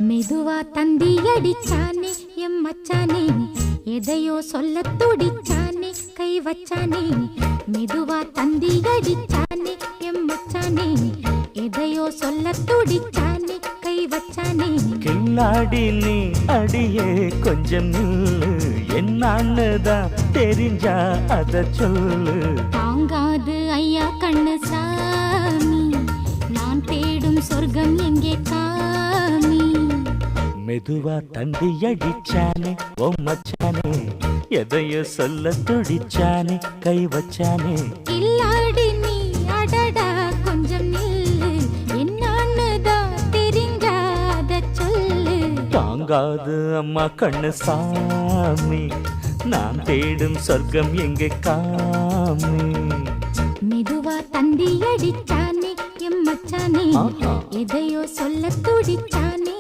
மெதுவா தந்தி அடிச்சானே எம் மச்சானே, எதையோ சொல்ல துடிச்சானே கை வச்சானே. மெதுவா தந்தி அடிச்சானே எம் மச்சானே, எதையோ சொல்ல துடிச்சானே கை வச்சானே. கில்லாடி நீ அடியே கொஞ்சம் நில்லு, என்னான்னுதான் தெரிஞ்சா அத சொல்லு. தாங்காது ஐயா கண்ணு சாமி, நான் தேடும் சொர்க்கம் எங்கே காமி. மெதுவா தந்தி அடிச்சானே ஓ மச்சானே, எதையோ சொல்ல துடிச்சானே கை வச்சானே. கில்லாடி நீ அடடா கொஞ்சம் நில்லு, என்னான்னுதான் தெரிஞ்சாத சொல்லு. தாங்காது அம்மா கண்ணு சாமி, நான் தேடும் சொர்க்கம் எங்கே காமி. மெதுவா தந்தி அடிச்சானே எம் மச்சானே, எதையோ சொல்ல துடிச்சானே